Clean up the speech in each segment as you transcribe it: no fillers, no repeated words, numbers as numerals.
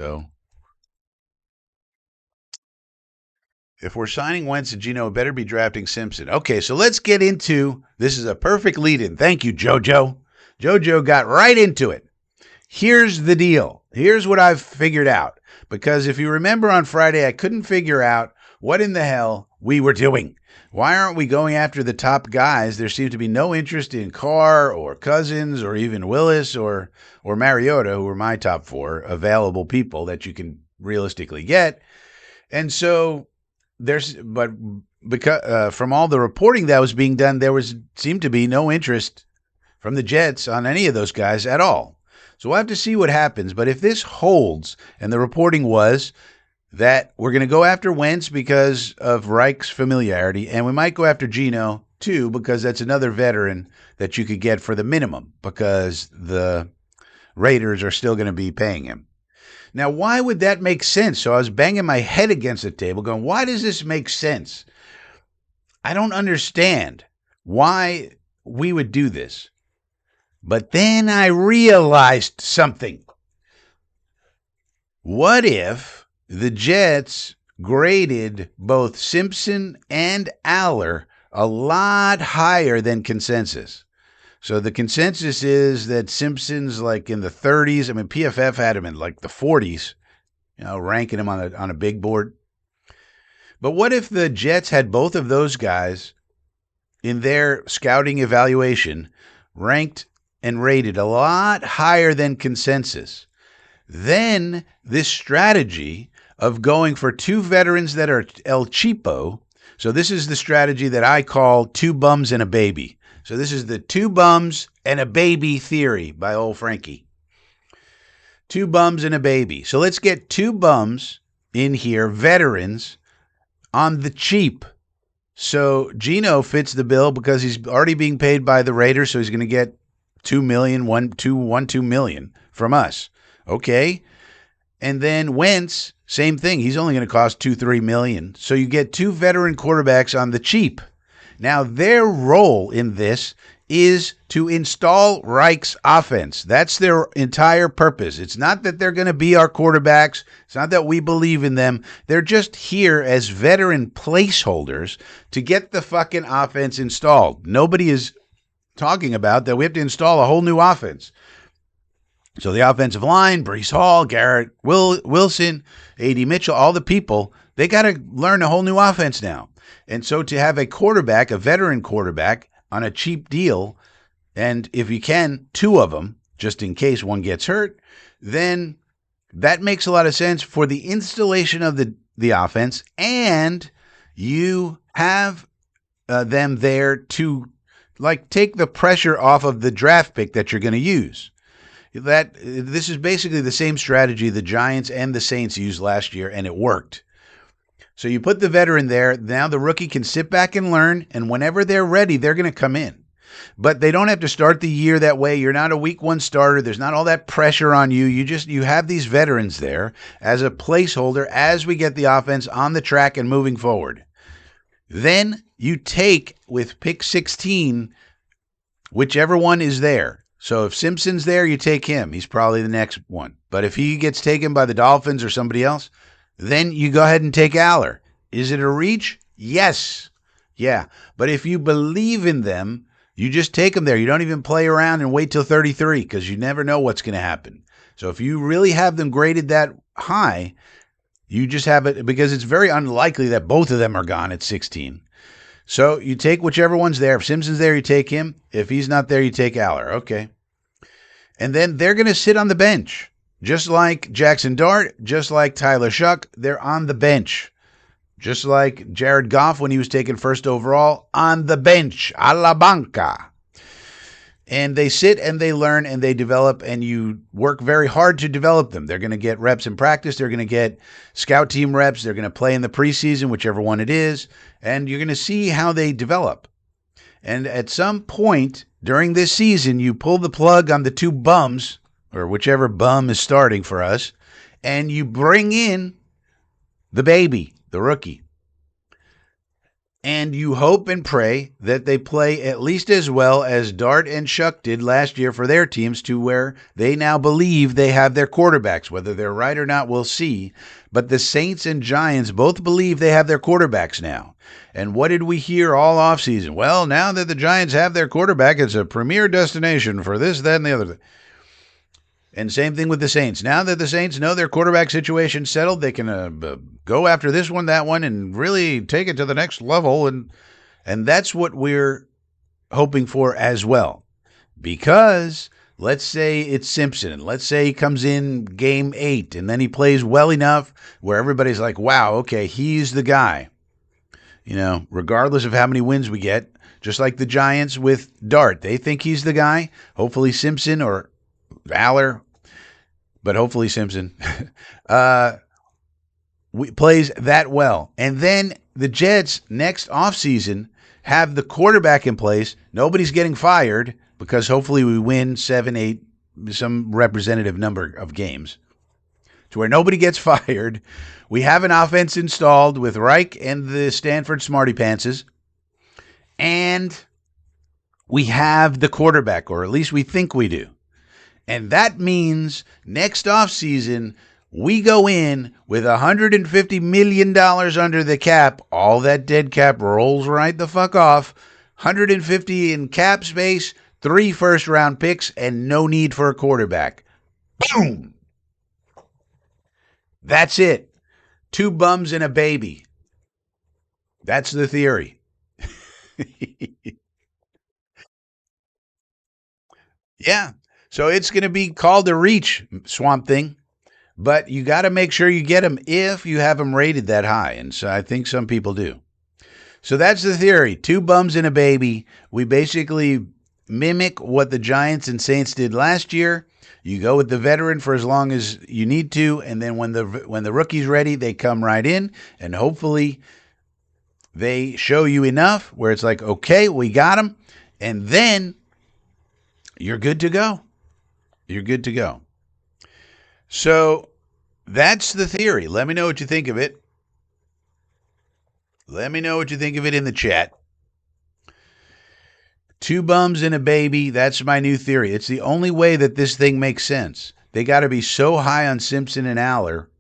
So if we're signing Wentz and Gino, it better be drafting Simpson. Okay, so let's get into this. Is a perfect lead in. Thank you, JoJo. JoJo got right into it. Here's the deal. Here's what I've figured out. Because if you remember on Friday, I couldn't figure out what in the hell we were doing. Why aren't we going after the top guys? There seems to be no interest in Carr or Cousins or even Willis or Mariota, who are my top four available people that you can realistically get. And so but because from all the reporting that was being done, seemed to be no interest from the Jets on any of those guys at all. So we'll have to see what happens. But if this holds, and the reporting was that we're going to go after Wentz because of Reich's familiarity, and we might go after Gino too because that's another veteran that you could get for the minimum because the Raiders are still going to be paying him. Now, why would that make sense? So I was banging my head against the table going, why does this make sense? I don't understand why we would do this. But then I realized something. What if the Jets graded both Simpson and Aller a lot higher than consensus? So the consensus is that Simpson's like in the 30s. I mean, PFF had him in like the 40s, ranking him on a big board. But what if the Jets had both of those guys in their scouting evaluation ranked and rated a lot higher than consensus? Then this strategy of going for two veterans that are El Cheapo. So this is the strategy that I call two bums and a baby. So this is the two bums and a baby theory by old Frankie. Two bums and a baby. So let's get two bums in here, veterans, on the cheap. So Gino fits the bill because he's already being paid by the Raiders, so he's going to get $2 million, $2 million from us. Okay. And then Wentz, same thing. He's only going to cost $2-3 million. So you get two veteran quarterbacks on the cheap. Now, their role in this is to install Reich's offense. That's their entire purpose. It's not that they're going to be our quarterbacks. It's not that we believe in them. They're just here as veteran placeholders to get the fucking offense installed. Nobody is talking about that we have to install a whole new offense. So the offensive line, Breece Hall, Garrett Wilson, A.D. Mitchell, all the people, they got to learn a whole new offense now. And so to have a quarterback, a veteran quarterback, on a cheap deal, and if you can, two of them, just in case one gets hurt, then that makes a lot of sense for the installation of the offense, and you have them there to take the pressure off of the draft pick that you're going to use. This is basically the same strategy the Giants and the Saints used last year, and it worked. So you put the veteran there. Now the rookie can sit back and learn, and whenever they're ready, they're going to come in. But they don't have to start the year that way. You're not a week one starter. There's not all that pressure on you. You have these veterans there as a placeholder as we get the offense on the track and moving forward. Then you take, with pick 16, whichever one is there. So if Simpson's there, you take him. He's probably the next one. But if he gets taken by the Dolphins or somebody else, then you go ahead and take Aller. Is it a reach? Yes. Yeah. But if you believe in them, you just take them there. You don't even play around and wait till 33 because you never know what's going to happen. So if you really have them graded that high, you just have it because it's very unlikely that both of them are gone at 16. So you take whichever one's there. If Simpson's there, you take him. If he's not there, you take Aller. Okay. And then they're going to sit on the bench. Just like Jackson Dart, just like Tyler Shuck, they're on the bench. Just like Jared Goff when he was taken first overall, on the bench, a la banca. And they sit and they learn and they develop, and you work very hard to develop them. They're going to get reps in practice. They're going to get scout team reps. They're going to play in the preseason, whichever one it is, and you're going to see how they develop. And at some point during this season, you pull the plug on the two bums, or whichever bum is starting for us, and you bring in the baby, the rookie. And you hope and pray that they play at least as well as Dart and Shuck did last year for their teams, to where they now believe they have their quarterbacks. Whether they're right or not, we'll see. But the Saints and Giants both believe they have their quarterbacks now. And what did we hear all offseason? Well, now that the Giants have their quarterback, it's a premier destination for this, that, and the other. And same thing with the Saints. Now that the Saints know their quarterback situation settled, they can go after this one, that one, and really take it to the next level. And that's what we're hoping for as well. Because let's say it's Simpson. Let's say he comes in game 8 and then he plays well enough where everybody's like, wow, okay, he's the guy. Regardless of how many wins we get, just like the Giants with Dart, they think he's the guy. Hopefully Simpson or Aller, but hopefully Simpson, plays that well. And then the Jets next offseason have the quarterback in place. Nobody's getting fired because hopefully we win 7, 8, some representative number of games to where nobody gets fired. We have an offense installed with Reich and the Stanford Smarty Pantses. And we have the quarterback, or at least we think we do. And that means next offseason, we go in with $150 million under the cap. All that dead cap rolls right the fuck off. 150 in cap space, 3 first-round picks, and no need for a quarterback. Boom! That's it. 2 bums and a baby. That's the theory. Yeah. So it's going to be called a reach, Swamp Thing. But you got to make sure you get them if you have them rated that high. And so I think some people do. So that's the theory. 2 bums and a baby. We basically mimic what the Giants and Saints did last year. You go with the veteran for as long as you need to, and then when the rookie's ready, they come right in, and hopefully they show you enough where it's like, okay, we got them, and then you're good to go. You're good to go. So that's the theory. Let me know what you think of it. Let me know what you think of it in the chat. 2 bums and a baby. That's my new theory. It's the only way that this thing makes sense. They got to be so high on Simpson and Aller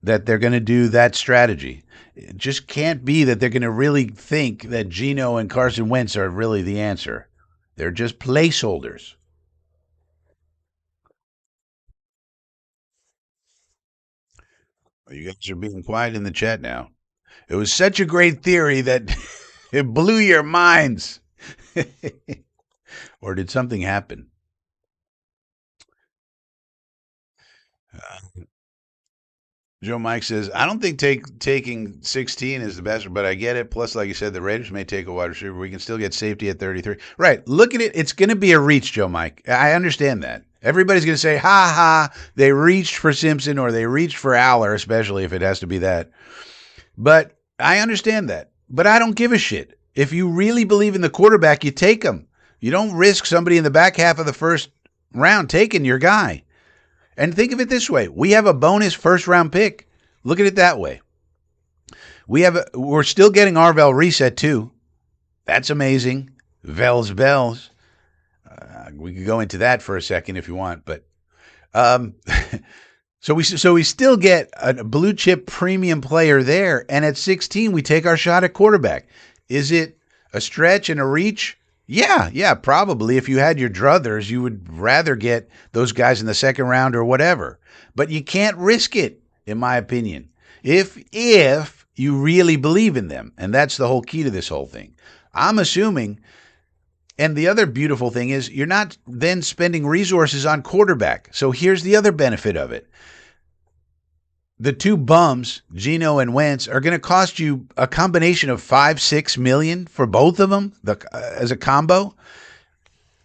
that they're going to do that strategy. It just can't be that they're going to really think that Geno and Carson Wentz are really the answer. They're just placeholders. You guys are being quiet in the chat now. It was such a great theory that it blew your minds. Or did something happen? Joe Mike says, I don't think taking 16 is the best, but I get it. Plus, like you said, the Raiders may take a wide receiver. We can still get safety at 33. Right. Look at it. It's going to be a reach, Joe Mike. I understand that. Everybody's going to say, ha ha, they reached for Simpson or they reached for Aller, especially if it has to be that. But I understand that. But I don't give a shit. If you really believe in the quarterback, you take him. You don't risk somebody in the back half of the first round taking your guy. And think of it this way. We have a bonus first-round pick. Look at it that way. We're still getting Arvell reset, too. That's amazing. Vels bells. We could go into that for a second if you want. But so we still get a blue-chip premium player there. And at 16, we take our shot at quarterback. Is it a stretch and a reach? Yeah, probably. If you had your druthers, you would rather get those guys in the second round or whatever. But you can't risk it, in my opinion, if you really believe in them. And that's the whole key to this whole thing. I'm assuming, and the other beautiful thing is you're not then spending resources on quarterback. So here's the other benefit of it. The 2 bums, Geno and Wentz, are going to cost you a combination of $5-6 million for both of them as a combo.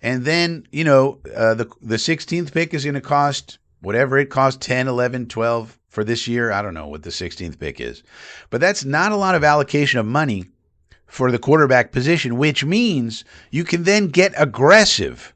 And then, the 16th pick is going to cost whatever it costs, 10, 11, 12 for this year. I don't know what the 16th pick is. But that's not a lot of allocation of money for the quarterback position, which means you can then get aggressive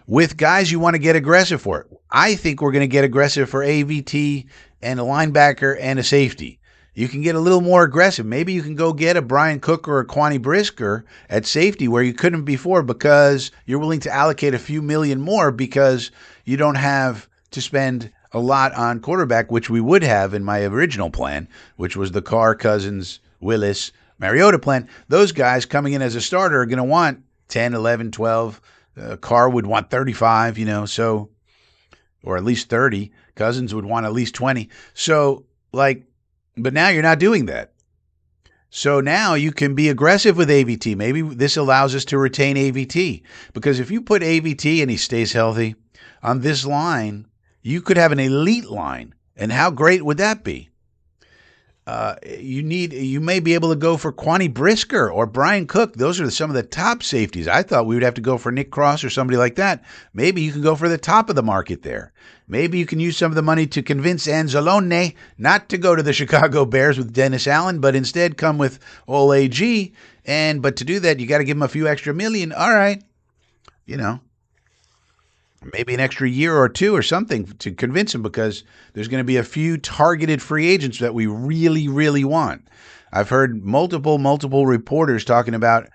with guys you want to get aggressive for. I think we're going to get aggressive for AVT and a linebacker and a safety. you can get a little more aggressive. Maybe you can go get a Brian Cook or a Quanny Brisker at safety where you couldn't before because you're willing to allocate a few million more because you don't have to spend a lot on quarterback, which we would have in my original plan, which was the Carr, Cousins, Willis, Mariota plan. Those guys coming in as a starter are going to want 10, 11, 12. Carr would want 35, so, or at least 30. Cousins would want at least 20. So, but now you're not doing that. So now you can be aggressive with AVT. Maybe this allows us to retain AVT. Because if you put AVT and he stays healthy on this line, you could have an elite line. And how great would that be? You may be able to go for Quanny Brisker or Brian Cook. Those are some of the top safeties. I thought we would have to go for Nick Cross or somebody like that. Maybe you can go for the top of the market there. Maybe you can use some of the money to convince Anzalone not to go to the Chicago Bears with Dennis Allen, but instead come with Ole AG. But to do that, you got to give him a few extra million. All right, maybe an extra year or two or something to convince him because there's going to be a few targeted free agents that we really, really want. I've heard multiple reporters talking about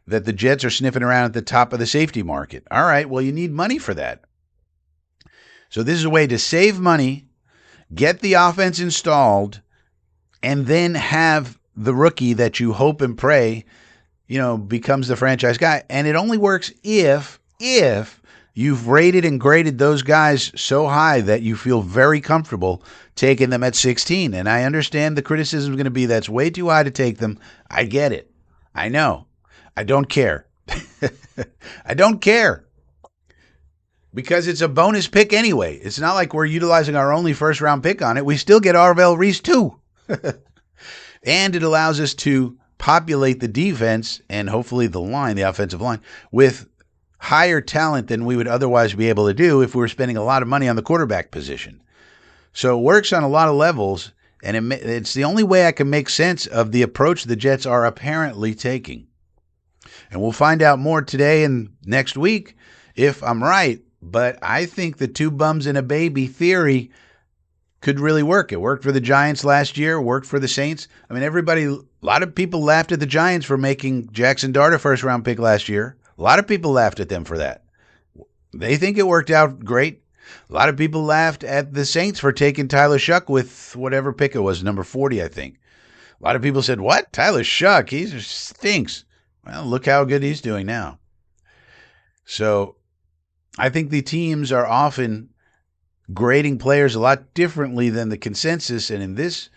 that the Jets are sniffing around at the top of the safety market. All right, well, you need money for that. So this is a way to save money, get the offense installed, and then have the rookie that you hope and pray, becomes the franchise guy. And it only works if you've rated and graded those guys so high that you feel very comfortable taking them at 16. And I understand the criticism is going to be that's way too high to take them. I get it. I know. I don't care. I don't care. Because it's a bonus pick anyway. It's not like we're utilizing our only first-round pick on it. We still get Arvell Reese too. And it allows us to populate the defense and hopefully the line, the offensive line, with higher talent than we would otherwise be able to do if we were spending a lot of money on the quarterback position. So it works on a lot of levels, and it's the only way I can make sense of the approach the Jets are apparently taking. And we'll find out more today and next week if I'm right, but I think the two bums and a baby theory could really work. It worked for the Giants last year, worked for the Saints. I mean, a lot of people laughed at the Giants for making Jackson Dart a first-round pick last year. A lot of people laughed at them for that. They think it worked out great. A lot of people laughed at the Saints for taking Tyler Shuck with whatever pick it was, number 40, I think. A lot of people said, what? Tyler Shuck? He stinks. Well, look how good he's doing now. So I think the teams are often grading players a lot differently than the consensus. And in this,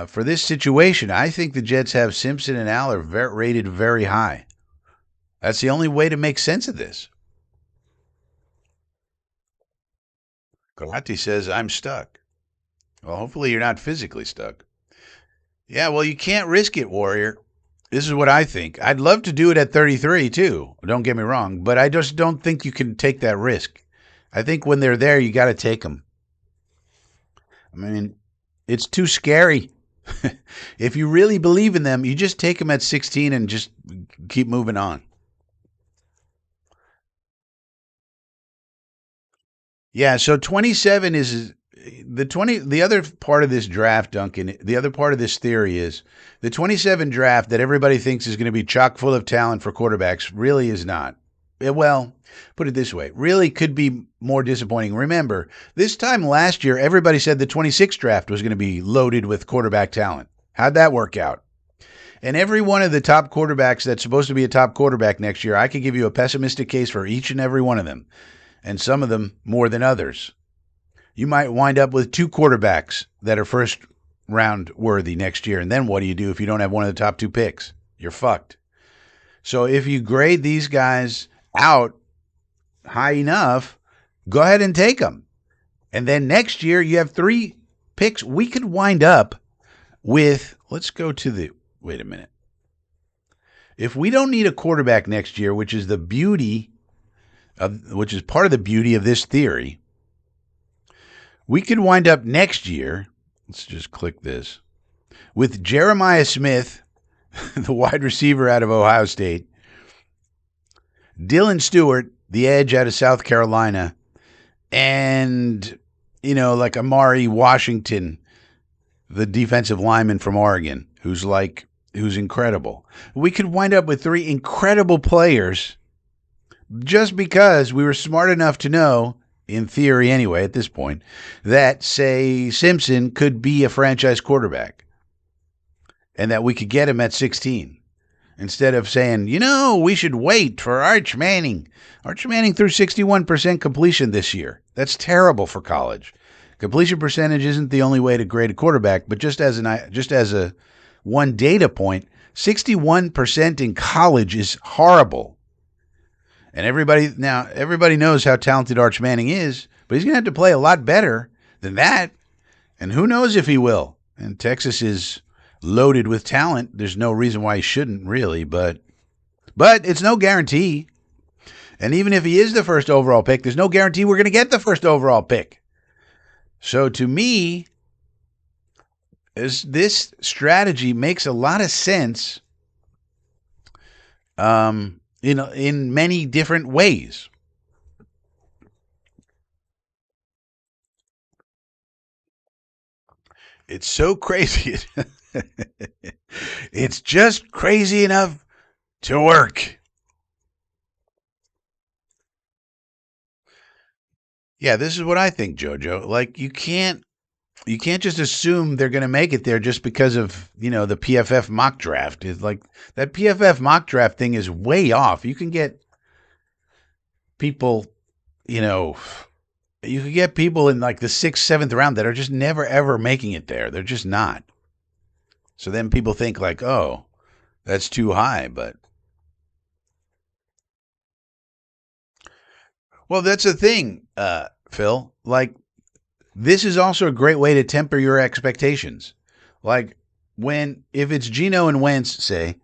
for this situation, I think the Jets have Simpson and Aller rated very high. That's the only way to make sense of this. Galati says, I'm stuck. Well, hopefully you're not physically stuck. Yeah, well, you can't risk it, Warrior. This is what I think. I'd love to do it at 33, too. Don't get me wrong. But I just don't think you can take that risk. I think when they're there, you got to take them. I mean, it's too scary. If you really believe in them, you just take them at 16 and just keep moving on. Yeah, so 27 is the other part of this draft, Duncan. The other part of this theory is the 27 draft that everybody thinks is going to be chock full of talent for quarterbacks really is not. Well, put it this way, really could be more disappointing. Remember, this time last year, everybody said the 26 draft was going to be loaded with quarterback talent. How'd that work out? And every one of the top quarterbacks that's supposed to be a top quarterback next year, I could give you a pessimistic case for each and every one of them, and some of them more than others. You might wind up with two quarterbacks that are first round worthy next year, and then what do you do if you don't have one of the top two picks? You're fucked. So if you grade these guys out high enough, go ahead and take them. And then next year you have three picks. We could wind up with, let's go to the, wait a minute. If we don't need a quarterback next year, which is part of the beauty of this theory, we could wind up next year, let's just click this, with Jeremiah Smith, the wide receiver out of Ohio State, Dylan Stewart, the edge out of South Carolina, and, like Amari Washington, the defensive lineman from Oregon, who's incredible. We could wind up with three incredible players just because we were smart enough to know, in theory anyway, at this point, that, say, Simpson could be a franchise quarterback and that we could get him at 16 instead of saying, we should wait for Arch Manning. Arch Manning threw 61% completion this year. That's terrible for college. Completion percentage isn't the only way to grade a quarterback, but just as a one data point, 61% in college is horrible. And everybody knows how talented Arch Manning is, but he's going to have to play a lot better than that. And who knows if he will. And Texas is loaded with talent. There's no reason why he shouldn't, really, but it's no guarantee. And even if he is the first overall pick, there's no guarantee we're going to get the first overall pick. So to me, this strategy makes a lot of sense in many different ways. It's so crazy. It's just crazy enough to work. Yeah, this is what I think, JoJo. Like you can't just assume they're going to make it there just because of, the PFF mock draft. It's like that PFF mock draft thing is way off. You can get people, you could get people in like the 6th, 7th round that are just never, ever making it there. They're just not. So then people think like, oh, that's too high. But, well, that's the thing, Phil. Like, this is also a great way to temper your expectations. Like, if it's Geno and Wentz, say,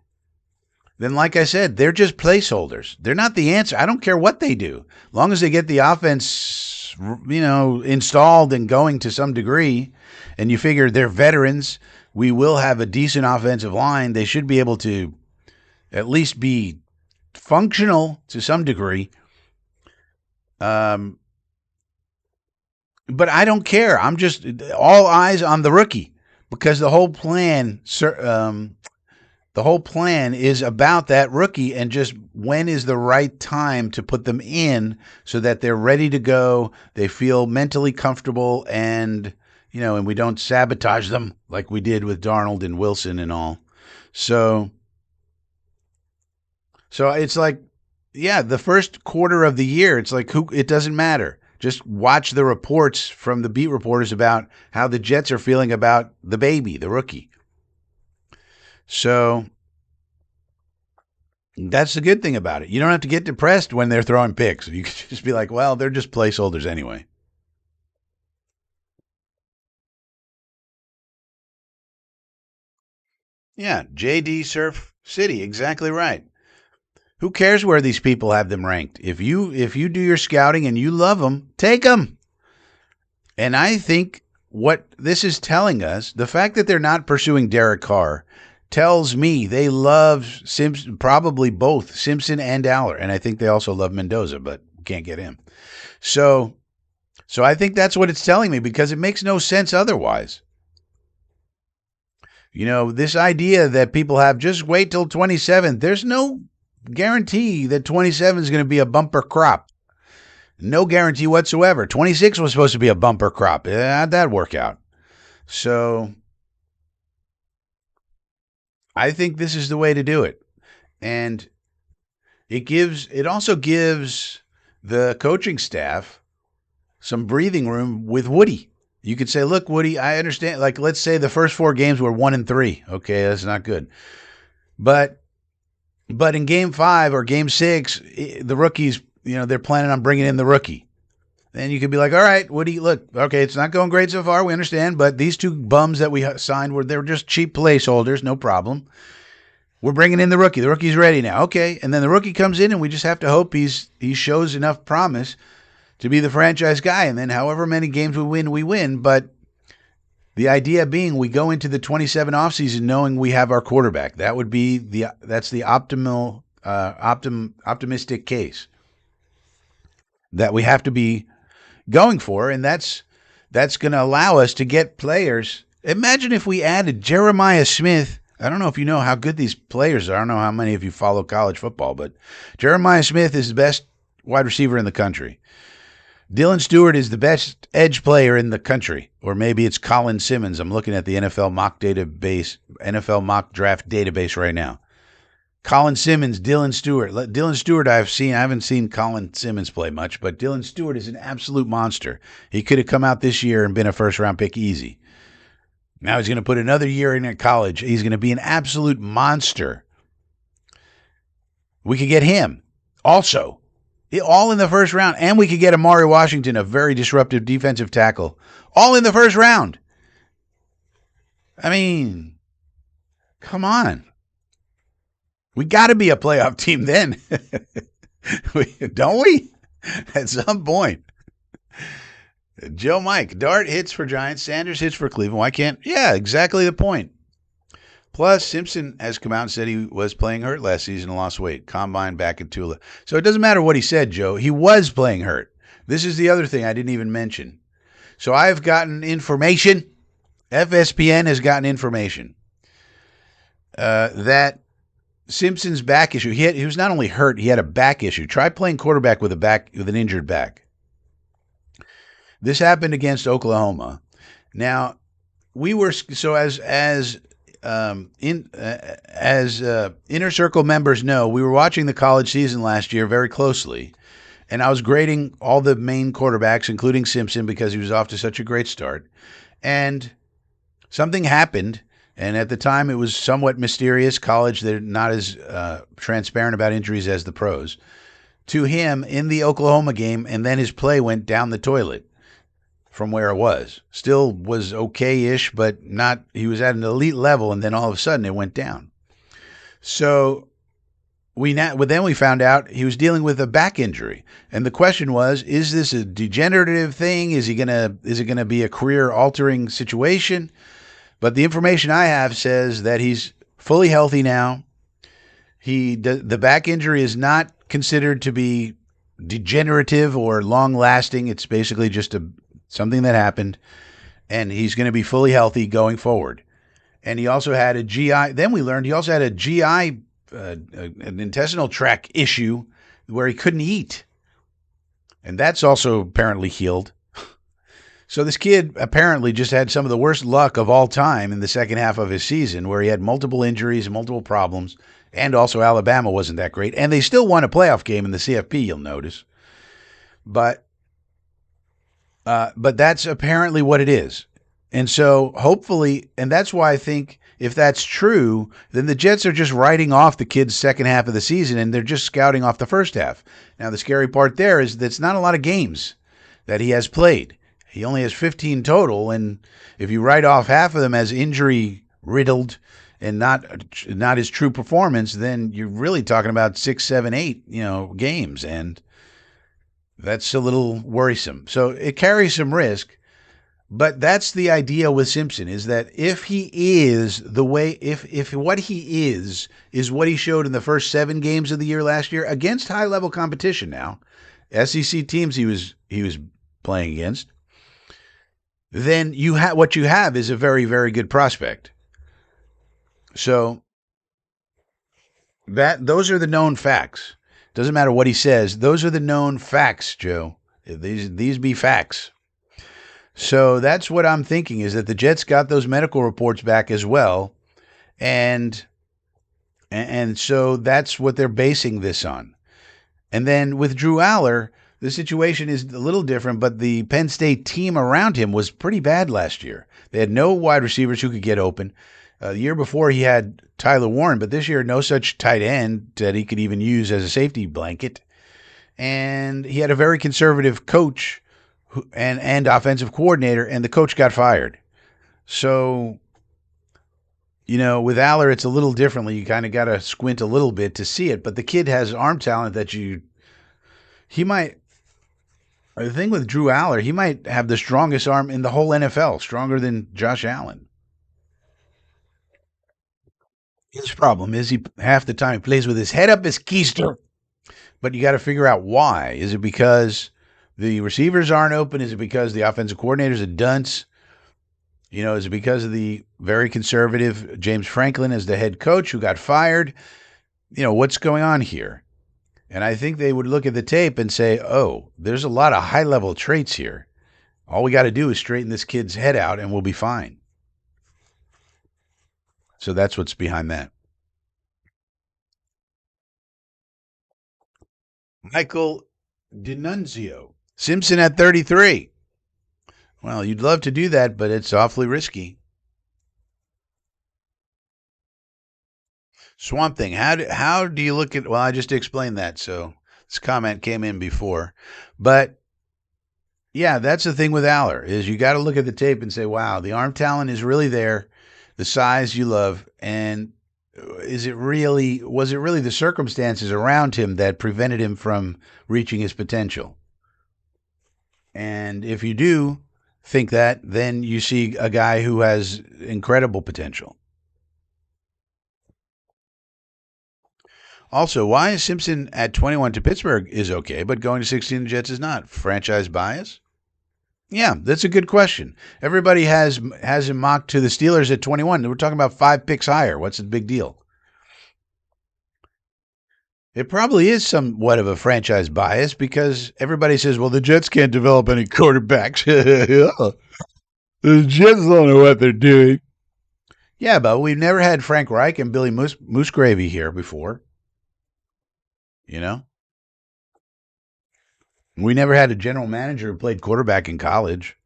then like I said, they're just placeholders. They're not the answer. I don't care what they do. As long as they get the offense, installed and going to some degree, and you figure they're veterans, we will have a decent offensive line. They should be able to at least be functional to some degree. But I don't care. I'm just all eyes on the rookie because the whole plan is about that rookie and just when is the right time to put them in so that they're ready to go. They feel mentally comfortable and we don't sabotage them like we did with Darnold and Wilson and all. So it's like, yeah, the first quarter of the year, it's like it doesn't matter. Just watch the reports from the beat reporters about how the Jets are feeling about the baby, the rookie. So that's the good thing about it. You don't have to get depressed when they're throwing picks. You can just be like, well, they're just placeholders anyway. Yeah, JD Surf City, exactly right. Who cares where these people have them ranked? If you do your scouting and you love them, take them. And I think what this is telling us, the fact that they're not pursuing Derek Carr, tells me they love Simpson, probably both Simpson and Aller, and I think they also love Mendoza, but can't get him. So I think that's what it's telling me because it makes no sense otherwise. This idea that people have, just wait till 27. There's no guarantee that 27 is going to be a bumper crop. No guarantee whatsoever. 26 was supposed to be a bumper crop. How'd that work out? So I think this is the way to do it. And it also gives the coaching staff some breathing room with Woody. You could say, look, Woody, I understand. Like, let's say the first 4 games were 1-3. Okay, that's not good. But in game 5 or game 6, the rookies, they're planning on bringing in the rookie. Then you could be like, all right, Woody, look, okay, it's not going great so far. We understand. But these 2 bums that we signed they were just cheap placeholders. No problem. We're bringing in the rookie. The rookie's ready now. Okay. And then the rookie comes in and we just have to hope he shows enough promise to be the franchise guy. And then however many games we win. But the idea being we go into the 27 offseason knowing we have our quarterback. That's the optimistic case that we have to be going for. And that's going to allow us to get players. Imagine if we added Jeremiah Smith. I don't know if you know how good these players are. I don't know how many of you follow college football, but Jeremiah Smith is the best wide receiver in the country. Dylan Stewart is the best edge player in the country, or maybe it's Colin Simmons. I'm looking at the NFL mock draft database right now. Colin Simmons, Dylan Stewart. Dylan Stewart, I haven't seen Colin Simmons play much, but Dylan Stewart is an absolute monster. He could have come out this year and been a first-round pick easy. Now he's going to put another year in at college. He's going to be an absolute monster. We could get him also, all in the first round, and we could get Amari Washington, a very disruptive defensive tackle, all in the first round. I mean, come on. We got to be a playoff team then, don't we? At some point. Joe Mike, Dart hits for Giants, Sanders hits for Cleveland. Why can't? Yeah, exactly the point. Plus, Simpson has come out and said he was playing hurt last season and lost weight. Combine back in Tula. So it doesn't matter what he said, Joe. He was playing hurt. This is the other thing I didn't even mention. So I've gotten information. FSPN has gotten information that Simpson's back issue. He was not only hurt, he had a back issue. Try playing quarterback with an injured back. This happened against Oklahoma. Now, we were so as inner circle members know, we were watching the college season last year very closely, and I was grading all the main quarterbacks, including Simpson, because he was off to such a great start. And something happened, and at the time it was somewhat mysterious. College, they're not as transparent about injuries as the pros. To him in the Oklahoma game, and then his play went down the toilet from where it was. Still was okay-ish, but not. He was at an elite level, and then all of a sudden it went down. So then we found out he was dealing with a back injury, and the question was: is this a degenerative thing? Is it gonna be a career-altering situation? But the information I have says that he's fully healthy now. The back injury is not considered to be degenerative or long-lasting. It's basically just something that happened, and he's going to be fully healthy going forward. And he also had a GI. Then we learned he also had a GI, an intestinal tract issue where he couldn't eat, and that's also apparently healed. So this kid apparently just had some of the worst luck of all time in the second half of his season, where he had multiple injuries and multiple problems, and also Alabama wasn't that great, and they still won a playoff game in the CFP. You'll notice, but that's apparently what it is. And so hopefully, and that's why I think if that's true, then the Jets are just writing off the kid's second half of the season, and they're just scouting off the first half. Now, the scary part there is that's not a lot of games that he has played. He only has 15 total, and if you write off half of them as injury-riddled and not his true performance, then you're really talking about 6, 7, 8, games, and that's a little worrisome. So it carries some risk, but that's the idea with Simpson, is that if he is if what he is what he showed in the first 7 games of the year last year against high-level competition now, SEC teams he was playing against, then what you have is a very, very good prospect. So those are the known facts. Doesn't matter what he says. Those are the known facts, Joe. These be facts. So that's what I'm thinking, is that the Jets got those medical reports back as well, and so that's what they're basing this on. And then with Drew Aller, the situation is a little different, but the Penn State team around him was pretty bad last year. They had no wide receivers who could get open. The year before, he had Tyler Warren, but this year, no such tight end that he could even use as a safety blanket. And he had a very conservative coach and offensive coordinator, and the coach got fired. So, with Aller, it's a little differently. You kind of got to squint a little bit to see it, but the kid has arm talent that he might. The thing with Drew Aller, he might have the strongest arm in the whole NFL, stronger than Josh Allen. His problem is half the time he plays with his head up his keister. But you got to figure out why. Is it because the receivers aren't open? Is it because the offensive coordinator's a dunce? Is it because of the very conservative James Franklin as the head coach who got fired? What's going on here? And I think they would look at the tape and say, oh, there's a lot of high level traits here. All we got to do is straighten this kid's head out and we'll be fine. So that's what's behind that. Michael D'Annunzio. Simpson at 33. Well, you'd love to do that, but it's awfully risky. Swamp Thing. How do you look at? Well, I just explained that, so this comment came in before, but yeah, that's the thing with Aller is you got to look at the tape and say, wow, the arm talent is really there, the size you love, and was it really the circumstances around him that prevented him from reaching his potential? And if you do think that, then you see a guy who has incredible potential. Also, why is Simpson at 21 to Pittsburgh is okay, but going to 16 to Jets is not? Franchise bias? Yeah, that's a good question. Everybody has him mocked to the Steelers at 21. We're talking about 5 picks higher. What's the big deal? It probably is somewhat of a franchise bias because everybody says, well, the Jets can't develop any quarterbacks. The Jets don't know what they're doing. Yeah, but we've never had Frank Reich and Billy Moosegravy here before. You know, we never had a general manager who played quarterback in college.